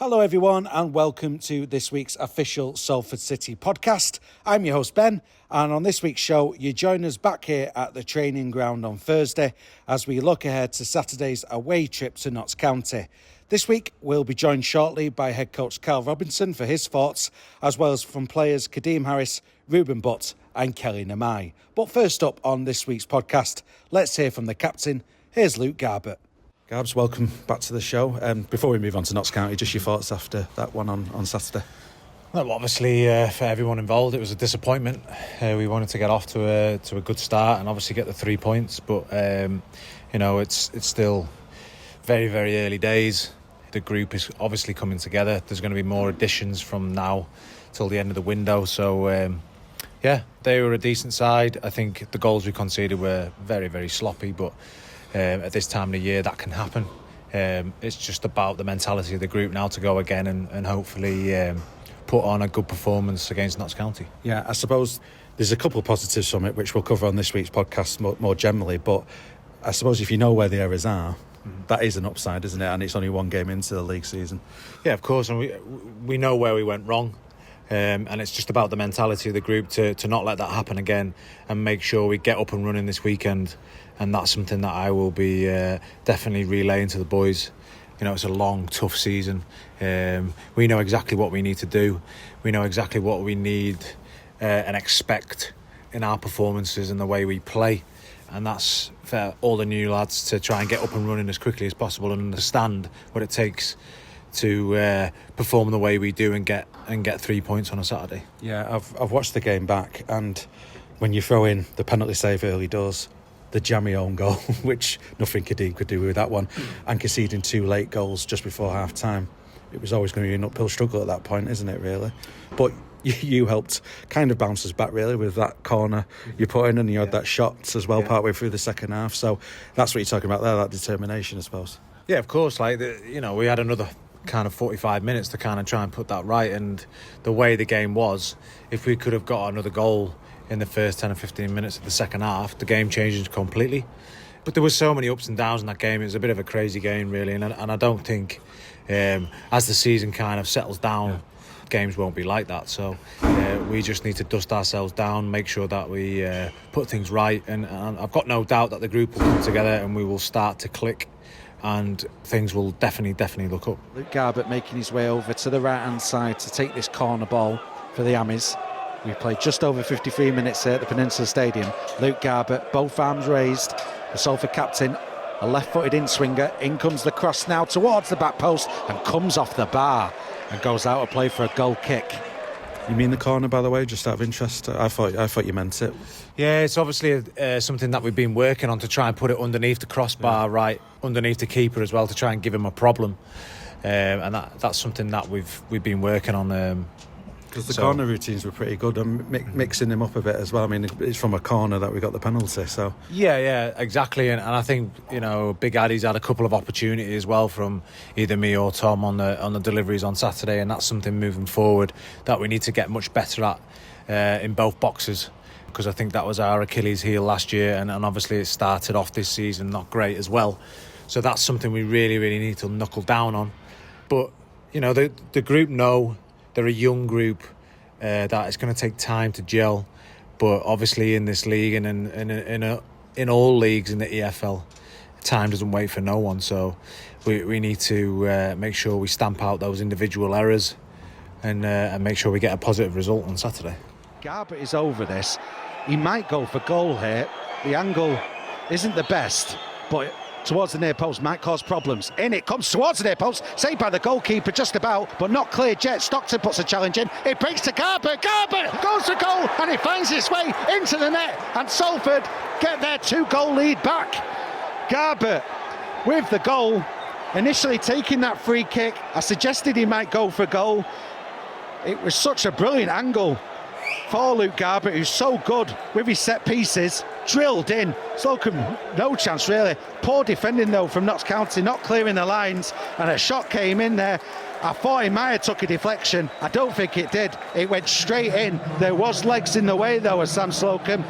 Hello everyone and welcome to this week's official Salford City podcast. I'm your host Ben, and on this week's show you join us back here at the training ground on Thursday as we look ahead to Saturday's away trip to Notts County. This week we'll be joined shortly by Head Coach Karl Robinson for his thoughts, as well as from players Kadeem Harris, Ruben Butt and Kelly Nmai. But first up on this week's podcast, let's hear from the captain. Here's Luke Garbutt. Garbs, welcome back to the show. Before we move on to Notts County, just your thoughts after that one on Saturday? Well, obviously, for everyone involved, it was a disappointment. We wanted to get off to a good start and obviously get the 3 points, but it's still very, very early days. The group is obviously coming together. There's going to be more additions from now till the end of the window. So, they were a decent side. I think the goals we conceded were very, very sloppy, but at this time of the year that can happen. It's just about the mentality of the group now to go again and hopefully put on a good performance against Notts County. Yeah, I suppose there's a couple of positives from it which we'll cover on this week's podcast more generally, but I suppose if you know where the errors are, that is an upside, isn't it? And it's only one game into the league season. Yeah, of course, and we know where we went wrong. And it's just about the mentality of the group to not let that happen again and make sure we get up and running this weekend. And that's something that I will be definitely relaying to the boys. You know, it's a long, tough season. We know exactly what we need to do. We know exactly what we need and expect in our performances and the way we play. And that's for all the new lads to try and get up and running as quickly as possible and understand what it takes to perform the way we do and get 3 points on a Saturday. Yeah, I've watched the game back, and when you throw in the penalty save early doors, the jammy own goal, which nothing Kadeem could do with that one, and conceding 2 late goals just before half time, it was always going to be an uphill struggle at that point, isn't it, really? But you helped kind of bounce us back, really, with that corner you put in, and you had that shot as well partway through the second half. So that's what you're talking about there, that determination, I suppose. Yeah, of course. We had another kind of 45 minutes to kind of try and put that right, and the way the game was, if we could have got another goal in the first 10 or 15 minutes of the second half, the game changes completely. But there were so many ups and downs in that game. It was a bit of a crazy game, really, and I don't think as the season kind of settles down, games won't be like that. So we just need to dust ourselves down, make sure that we put things right, and I've got no doubt that the group will come together and we will start to click and things will definitely look up. Luke Garbutt making his way over to the right-hand side to take this corner ball for the Ammies. We've played just over 53 minutes here at the Peninsula Stadium. Luke Garbutt, both arms raised. The Salford captain, a left-footed in-swinger. In comes the cross now towards the back post and comes off the bar and goes out of play for a goal kick. You mean the corner, by the way, just out of interest? I thought you meant it. Yeah, it's obviously something that we've been working on to try and put it underneath the crossbar, right underneath the keeper as well, to try and give him a problem. And that's something that we've been working on. Because the corner routines were pretty good, and mixing them up a bit as well. I mean, it's from a corner that we got the penalty, so... Yeah, exactly. And I think, Big Addy's had a couple of opportunities as well from either me or Tom on the deliveries on Saturday, and that's something moving forward that we need to get much better at in both boxes, because I think that was our Achilles heel last year, and obviously it started off this season not great as well. So that's something we really, really need to knuckle down on. But, the group know... They're a young group that it's going to take time to gel, but obviously in this league and in all leagues in the EFL, time doesn't wait for no one. So we need to make sure we stamp out those individual errors and make sure we get a positive result on Saturday. Garbutt is over this. He might go for goal here. The angle isn't the best, but towards the near post might cause problems. In it comes towards the near post, saved by the goalkeeper just about, but not cleared yet. Stockton puts a challenge in. It breaks to Garbutt. Garbutt goes to goal, and it finds its way into the net, and Salford get their 2-goal lead back. Garbutt with the goal, initially taking that free kick. I suggested he might go for goal. It was such a brilliant angle for Luke Garbutt, who's so good with his set pieces. Drilled in. Slocum, no chance really. Poor defending though from Notts County, not clearing the lines, and a shot came in there. I thought he might have took a deflection. I don't think it did. It went straight in. There was legs in the way though of Sam Slocum.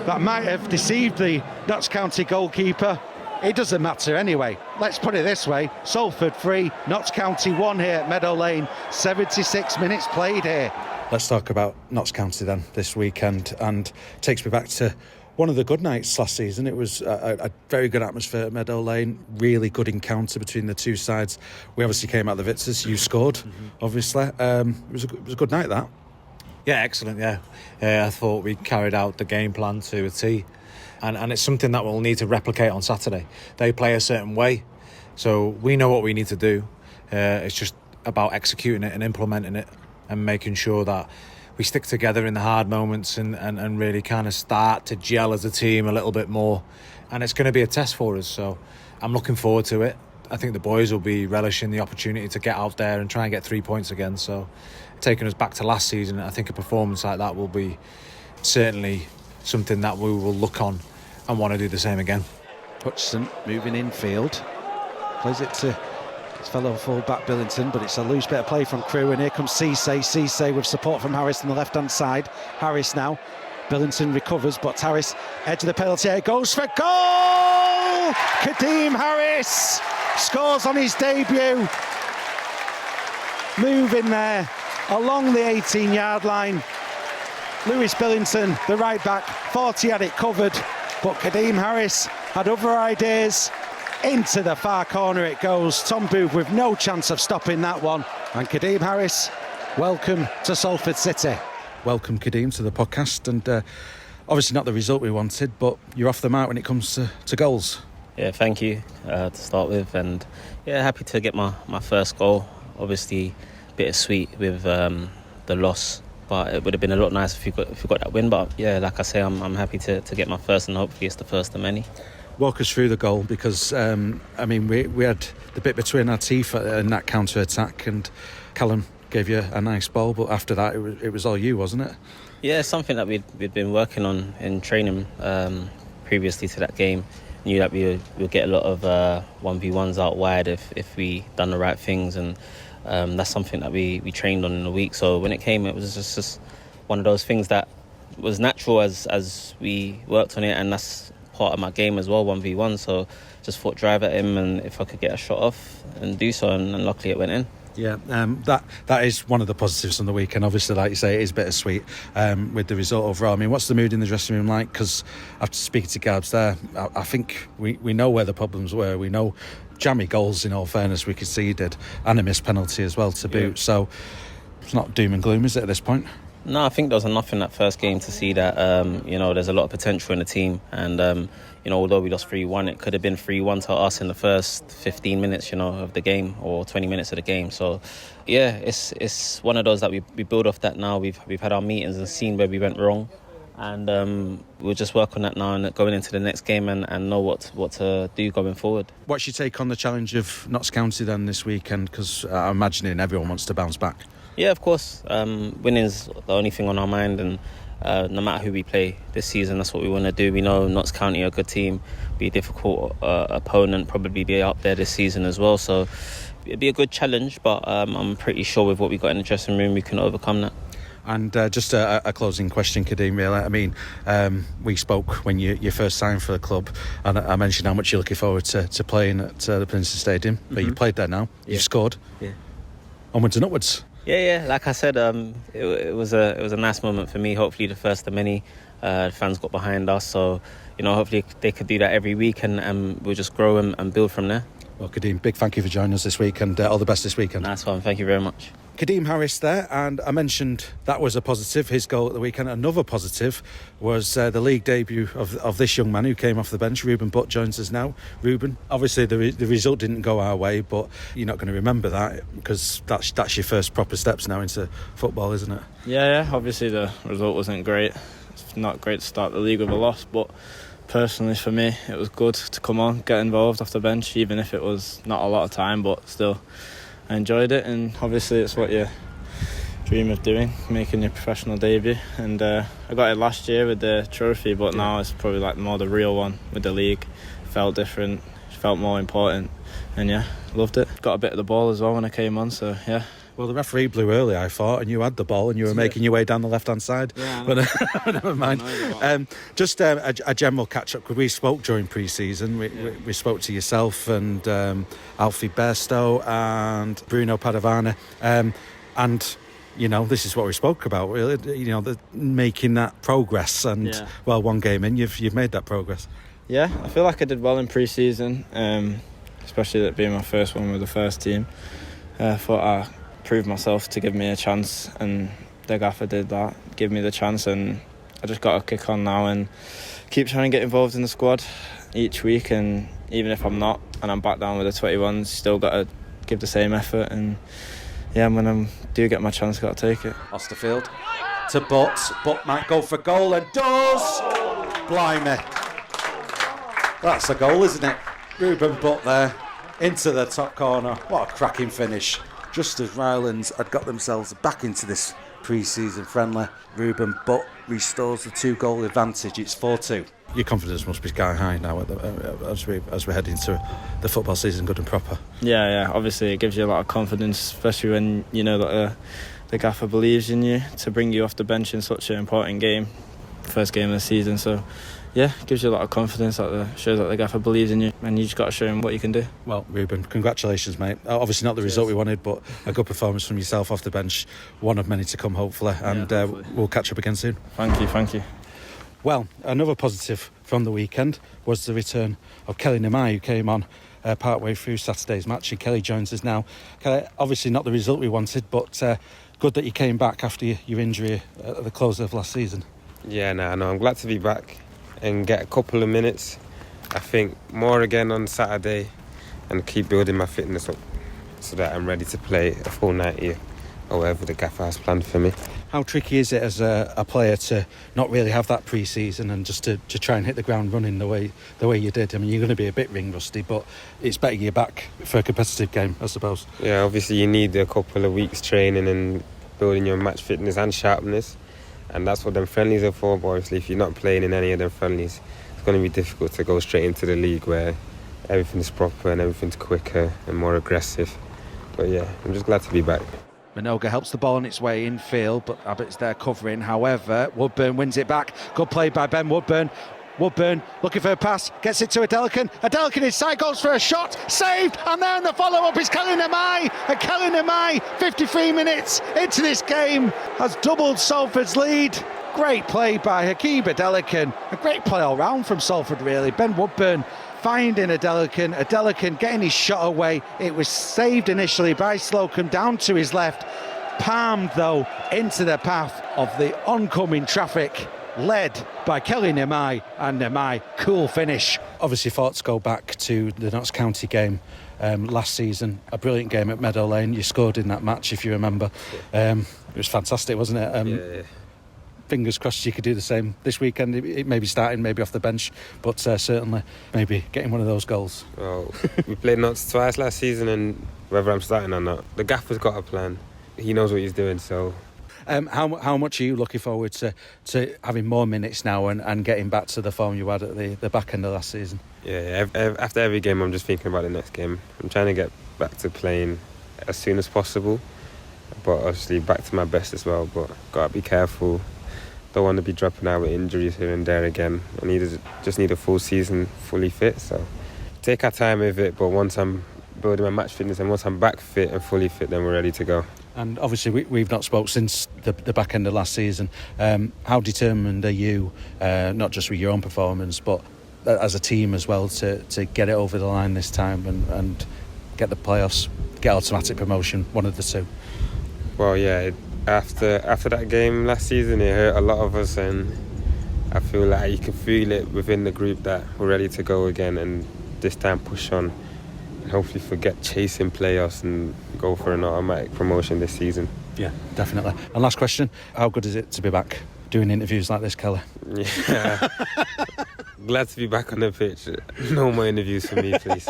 That might have deceived the Notts County goalkeeper. It doesn't matter anyway. Let's put it this way. Salford 3, Notts County 1 here at Meadow Lane. 76 minutes played here. Let's talk about Notts County then this weekend, and takes me back to one of the good nights last season. It was a very good atmosphere at Meadow Lane, really good encounter between the two sides. We obviously came out the victors. You scored, obviously. It was a good night, that. Yeah, excellent, yeah. I thought we carried out the game plan to a T. And it's something that we'll need to replicate on Saturday. They play a certain way, so we know what we need to do. It's just about executing it and implementing it and making sure that we stick together in the hard moments and really kind of start to gel as a team a little bit more. And it's going to be a test for us, so I'm looking forward to it. I think the boys will be relishing the opportunity to get out there and try and get 3 points again. So taking us back to last season, I think a performance like that will be certainly something that we will look on and want to do the same again. Hutchison moving infield, plays it to his fellow full-back Billington, but it's a loose bit of play from Crewe, and here comes Cisse with support from Harris on the left-hand side. Harris now, Billington recovers, but Harris, edge of the penalty area, goes for goal! Kadeem Harris scores on his debut, moving there along the 18-yard line. Lewis Billington, the right back, 40 had it covered, but Kadeem Harris had other ideas. Into the far corner it goes. Tom Booth with no chance of stopping that one. And Kadeem Harris, welcome to Salford City. Welcome, Kadeem, to the podcast. And obviously not the result we wanted, but you're off the mark when it comes to goals. Yeah, thank you to start with. And yeah, happy to get my first goal. Obviously bittersweet with the loss, but it would have been a lot nicer if you got that win. But yeah, like I say, I'm happy to get my first, and hopefully it's the first of many. Walk us through the goal, because we had the bit between our teeth in that counter attack, and Callum gave you a nice ball, but after that it was all you, wasn't it? Yeah, something that we'd been working on in training previously to that game. Knew that we would get a lot of 1v1s out wide if we done the right things, and that's something that we trained on in the week. So when it came, it was just one of those things that was natural as we worked on it, and that's part of my game as well, 1v1. So just thought drive at him, and if I could get a shot off and do so, and luckily it went in. Yeah, that is one of the positives from the weekend. Obviously, like you say, it is bittersweet with the result overall. I mean, what's the mood in the dressing room like? Because after speaking to Garbs there, I think we know where the problems were. We know jammy goals, in all fairness, we conceded, and a missed penalty as well to boot. Yeah. So it's not doom and gloom, is it, at this point? No, I think there was enough in that first game to see that there's a lot of potential in the team, and although we lost 3-1, it could have been 3-1 to us in the first 15 minutes of the game, or 20 minutes of the game. So yeah, it's one of those that we build off that now. We've had our meetings and seen where we went wrong, and we'll just work on that now and going into the next game and know what to do going forward. What's your take on the challenge of Notts County then this weekend? Because I'm imagining everyone wants to bounce back. Yeah, of course. Winning's the only thing on our mind, and no matter who we play this season, that's what we want to do. We know Notts County are a good team, be a difficult opponent, probably be up there this season as well. So it'd be a good challenge, but I'm pretty sure with what we got in the dressing room, we can overcome that. And just a closing question, Kadeem, really. I mean, we spoke when you first signed for the club, and I mentioned how much you're looking forward to playing at the Princeton Stadium. But you played there now. Yeah. You've scored. Yeah. Onwards and upwards. Yeah. Like I said, it was a nice moment for me. Hopefully, the first of many. The fans got behind us, so hopefully they could do that every week, and we'll just grow and build from there. Well, Kadeem, big thank you for joining us this week, and all the best this weekend. Nice one. Thank you very much. Kadeem Harris there, and I mentioned that was a positive, his goal at the weekend. Another positive was the league debut of this young man who came off the bench. Ruben Butt joins us now. Ruben, obviously the result didn't go our way, but you're not going to remember that because that's your first proper steps now into football, isn't it? Yeah, obviously the result wasn't great. It's not great to start the league with a loss, but personally for me it was good to come on, get involved off the bench, even if it was not a lot of time, but still I enjoyed it, and obviously it's what you dream of doing, making your professional debut. And I got it last year with the trophy, but now it's probably like more the real one with the league. It felt different, it felt more important, and yeah, loved it. Got a bit of the ball as well when I came on, so yeah, Well, the referee blew early, I thought, and you had the ball and you were making your way down the left-hand side. Yeah, but never mind. Just a general catch-up, because we spoke during pre-season. We spoke to yourself and Alfie Bairstow and Bruno Padovana. And, you know, this is what we spoke about, really, you know, making that progress. And, well, one game in, you've made that progress. Yeah, I feel like I did well in pre-season, especially that being my first one with the first team. I thought I proved myself to give me a chance, and the gaffer did that, give me the chance, and I just got to kick on now and keep trying to get involved in the squad each week. And even if I'm not and I'm back down with the 21s, still got to give the same effort. And yeah, when I do get my chance, got to take it. Osterfield to Butt might go for goal and does. Blimey. That's a goal, isn't it? Ruben Butt there into the top corner. What a cracking finish. Just as Rylands had got themselves back into this pre-season friendly, Ruben Butt restores the 2-goal advantage. It's 4-2. Your confidence must be sky high now as we head into the football season good and proper. Yeah. Obviously, it gives you a lot of confidence, especially when you know that the gaffer believes in you to bring you off the bench in such an important game, first game of the season. So, yeah, it gives you a lot of confidence. Shows that the gaffer believes in you, and you just got to show him what you can do. Well, Ruben, congratulations, mate. Obviously not the result we wanted, but a good performance from yourself off the bench. One of many to come, hopefully, and hopefully. We'll catch up again soon. Thank you. Well, another positive from the weekend was the return of Kelly Nmai, who came on partway through Saturday's match, and Kelly joins us now. Kelly, obviously not the result we wanted, but good that you came back after your injury at the close of last season. Yeah, no, I'm glad to be back and get a couple of minutes. I think more again on Saturday and keep building my fitness up so that I'm ready to play a full 90 or whatever the gaffer has planned for me. How tricky is it as a player to not really have that pre-season and just to try and hit the ground running the way you did? I mean, you're going to be a bit ring rusty, but it's better you're back for a competitive game, I suppose. Yeah, obviously you need a couple of weeks training and building your match fitness and sharpness, and that's what them friendlies are for. But obviously if you're not playing in any of them friendlies, it's going to be difficult to go straight into the league where everything's proper and everything's quicker and more aggressive. But yeah, I'm just glad to be back. Minoga helps the ball on its way infield, but Abbott's there covering. However, Woodburn wins it back. Good play by Ben Woodburn. Woodburn looking for a pass, gets it to Adelican. Adelican inside, goes for a shot, saved, and then the follow-up is Kelly Nmai. And Kelly Nmai, 53 minutes into this game, has doubled Salford's lead. Great play by Hakeem Adelican. A great play all round from Salford, really. Ben Woodburn finding Adelican getting his shot away. It was saved initially by Slocum down to his left, palmed though into the path of the oncoming traffic, led by Kelly Nmai, and Nmai, cool finish. Obviously thoughts go back to the Notts County game last season, a brilliant game at Meadow Lane. You scored in that match, if you remember. It was fantastic, wasn't it? Yeah. Fingers crossed you could do the same this weekend. It may be starting, maybe off the bench, but certainly maybe getting one of those goals. Well, we played Notts twice last season, and whether I'm starting or not, the gaffer's got a plan. He knows what he's doing, so... How much are you looking forward to having more minutes now and getting back to the form you had at the back end of last season? Yeah, after every game I'm just thinking about the next game. I'm trying to get back to playing as soon as possible, but obviously back to my best as well, but got to be careful. Don't want to be dropping out with injuries here and there again. Just need a full season fully fit, so take our time with it, but once I'm building my match fitness and once I'm back fit and fully fit, then we're ready to go. And obviously we've not spoke since the back end of last season. How determined are you, not just with your own performance, but as a team as well, to get it over the line this time and get the playoffs, get automatic promotion, one of the two? Well, yeah, after that game last season, it hurt a lot of us, and I feel like you can feel it within the group that we're ready to go again and this time push on and hopefully forget chasing playoffs and go for an automatic promotion this season. Yeah, definitely. And last question, how good is it to be back doing interviews like this, Kelly? Yeah, glad to be back on the pitch. No more interviews for me, please.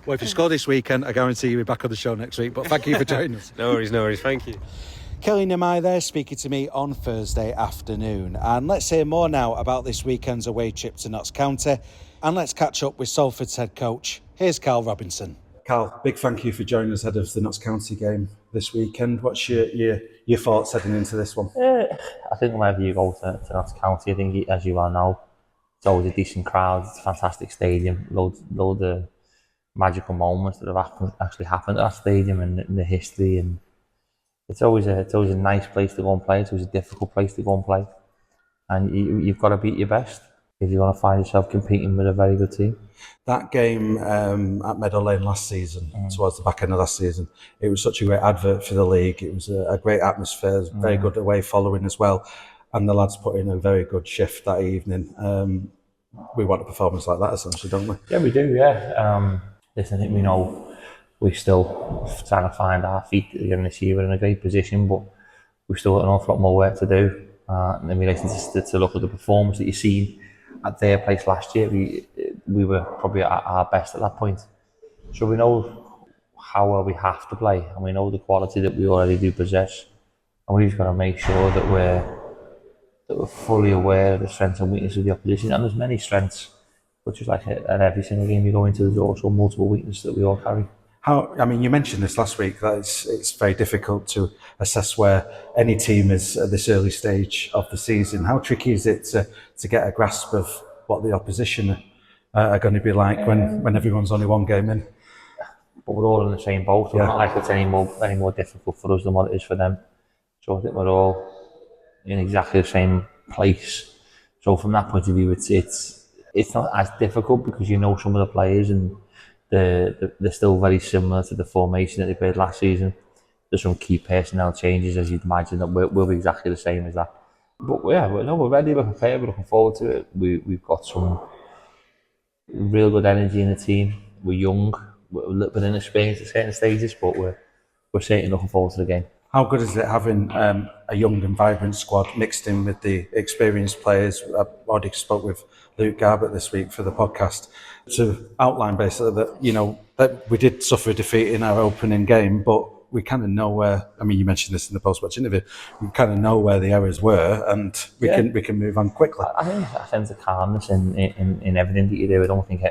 Well, if you score this weekend, I guarantee you'll be back on the show next week, but thank you for joining us. No worries, thank you. Kelly Nmai there speaking to me on Thursday afternoon. And let's hear more now about this weekend's away trip to Notts County. And let's catch up with Salford's head coach. Here's Karl Robinson. Karl, big thank you for joining us ahead of the Notts County game this weekend. What's your thoughts heading into this one? I think whenever you go to Notts County, I think as you are now, it's always a decent crowd. It's a fantastic stadium. Loads of magical moments that have actually happened at that stadium and in the history. And it's always a nice place to go and play. It's always a difficult place to go and play. And you've got to beat your best if you want to find yourself competing with a very good team. That game at Meadow Lane last season, towards the back end of last season, it was such a great advert for the league. It was a great atmosphere, very good away following as well. And the lads put in a very good shift that evening. We want a performance like that, essentially, don't we? Yeah, we do, yeah. Listen, I think we know we're still trying to find our feet again this year. We're in a great position, but we've still got an awful lot more work to do. And in relation to look at the performance that you've seen at their place last year, we were probably at our best at that point. So we know how well we have to play, and we know the quality that we already do possess. And we've got to make sure that we're fully aware of the strengths and weaknesses of the opposition. And there's many strengths, but just like at every single game you go into, there's also multiple weaknesses that we all carry. You mentioned this last week, that it's very difficult to assess where any team is at this early stage of the season. How tricky is it to get a grasp of what the opposition are going to be like when everyone's only one game in? But we're all in the same boat, so it's not like it's any more difficult for us than what it is for them. So I think we're all in exactly the same place. So from that point of view, it's not as difficult because you know some of the players and they're still very similar to the formation that they played last season. There's some key personnel changes, as you'd imagine, that we'll be exactly the same as that. But yeah, we're ready, we're prepared, we're looking forward to it. We've got some real good energy in the team. We're young, we're a little bit inexperienced at certain stages, but we're certainly looking forward to the game. How good is it having a young and vibrant squad mixed in with the experienced players? I've already spoke with Luke Garbutt this week for the podcast to outline basically that we did suffer a defeat in our opening game, but we kind of know where. I mean, you mentioned this in the post-match interview. We kind of know where the errors were, and we can move on quickly. I think a sense of calmness in everything that you do. I don't think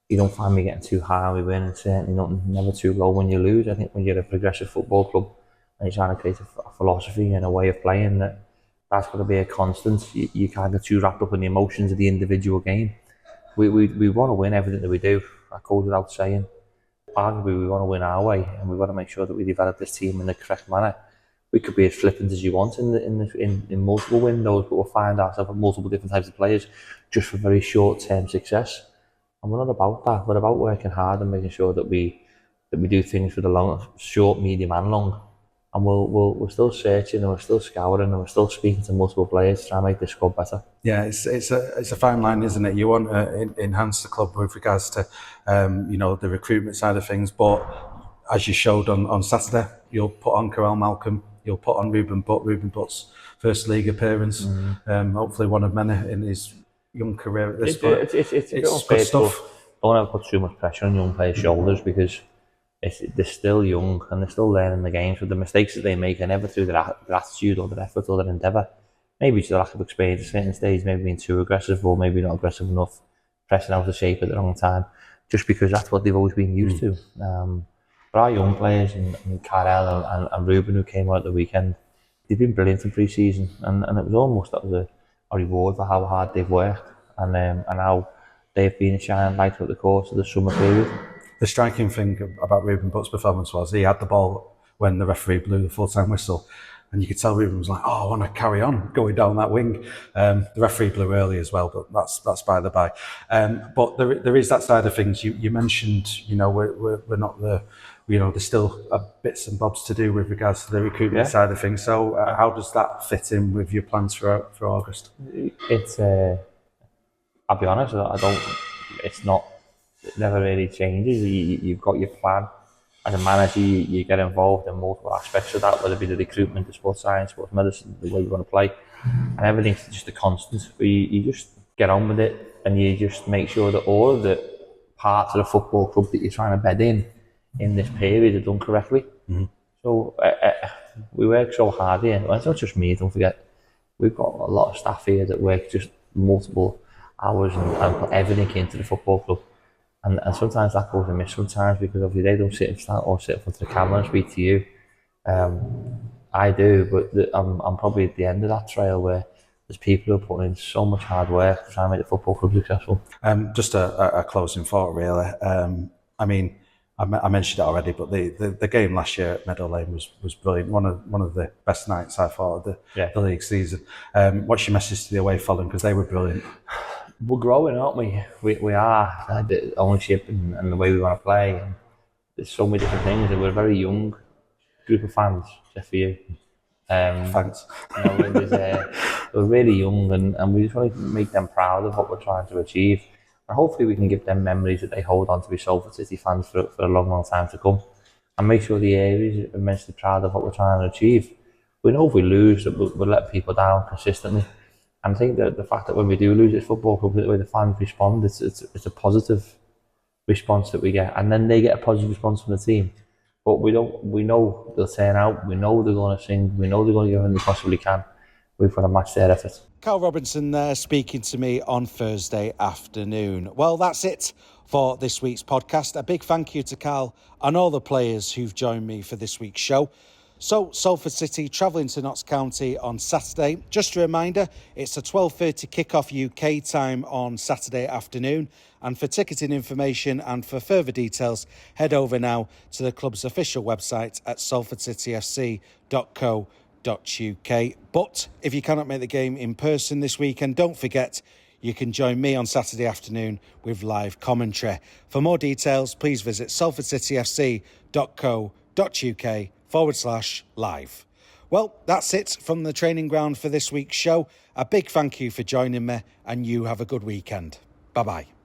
you don't find me getting too high when we win, and certainly never too low when you lose. I think when you're a progressive football club and you're trying to create a philosophy and a way of playing, that's got to be a constant. You can't get too wrapped up in the emotions of the individual game. We want to win everything that we do. That goes without saying. Arguably, we want to win our way, and we want to make sure that we develop this team in the correct manner. We could be as flippant as you want in multiple windows, but we'll find ourselves with multiple different types of players just for very short-term success. And we're not about that. We're about working hard and making sure that we do things for the long, short, medium, and long. And we're still searching, and we're still scouring, and we're still speaking to multiple players to try and make this squad better. Yeah, it's a fine line, isn't it? You want to enhance the club with regards to the recruitment side of things, but as you showed on Saturday, you'll put on Karel Malcolm, you'll put on Ruben Butt. Ruben Butt's first league appearance, hopefully one of many in his young career at this point. It's good stuff. Don't ever put too much pressure on young players' shoulders because they're still young and they're still learning the game. So the mistakes that they make are never through their attitude or their effort or their endeavour. Maybe it's the lack of experience at certain stages, maybe being too aggressive or maybe not aggressive enough, pressing out of shape at the wrong time, just because that's what they've always been used to. But our young players and Karel and Ruben, who came out at the weekend, they've been brilliant in pre-season, and it was almost that was a reward for how hard they've worked and how they've been a shining light throughout the course of the summer period. The striking thing about Ruben Butt's performance was he had the ball when the referee blew the full-time whistle, and you could tell Ruben was like, "Oh, I want to carry on going down that wing." The referee blew early as well, but that's by the by. But there is that side of things. You mentioned, we're not the, there's still bits and bobs to do with regards to the recruitment side of things. So how does that fit in with your plans for August? It's I'll be honest, it's not. It never really changes. You've got your plan. As a manager, you get involved in multiple aspects of that, whether it be the recruitment, the sports science, sports medicine, the way you want to play, and everything's just a constant. You just get on with it, and you just make sure that all of the parts of the football club that you're trying to bed in this period are done correctly. Mm-hmm. So we work so hard here. Well, it's not just me, don't forget. We've got a lot of staff here that work just multiple hours and put everything into the football club. And sometimes that goes amiss sometimes because obviously they don't sit in front of the camera and speak to you. I do, but I'm probably at the end of that trail where there's people who are putting in so much hard work to try and make the football club successful. Just a closing thought, really. I mean, I mentioned it already, but the game last year at Meadow Lane was brilliant. One of the best nights I thought of the league season. What's your message to the away following? Because they were brilliant. We're growing, aren't we? We are. The ownership and the way we want to play. And there's so many different things, and we're a very young group of fans, except for you. Thanks. We're really young, and we just want to make them proud of what we're trying to achieve. And hopefully we can give them memories that they hold on to be Salford City fans for a long, long time to come. And make sure the area is immensely proud of what we're trying to achieve. We know if we lose that we'll let people down consistently. And I think that the fact that when we do lose at football club, the way the fans respond, it's a positive response that we get. And then they get a positive response from the team. But we know they'll turn out, we know they're going to sing, we know they're going to give everything they possibly can. We've got to match their effort. Karl Robinson there speaking to me on Thursday afternoon. Well, that's it for this week's podcast. A big thank you to Karl and all the players who've joined me for this week's show. So, Salford City travelling to Notts County on Saturday. Just a reminder, it's a 12:30 kickoff UK time on Saturday afternoon. And for ticketing information and for further details, head over now to the club's official website at salfordcityfc.co.uk. But if you cannot make the game in person this weekend, don't forget you can join me on Saturday afternoon with live commentary. For more details, please visit salfordcityfc.co.uk/live. Well, that's it from the training ground for this week's show. A big thank you for joining me, and you have a good weekend. Bye-bye.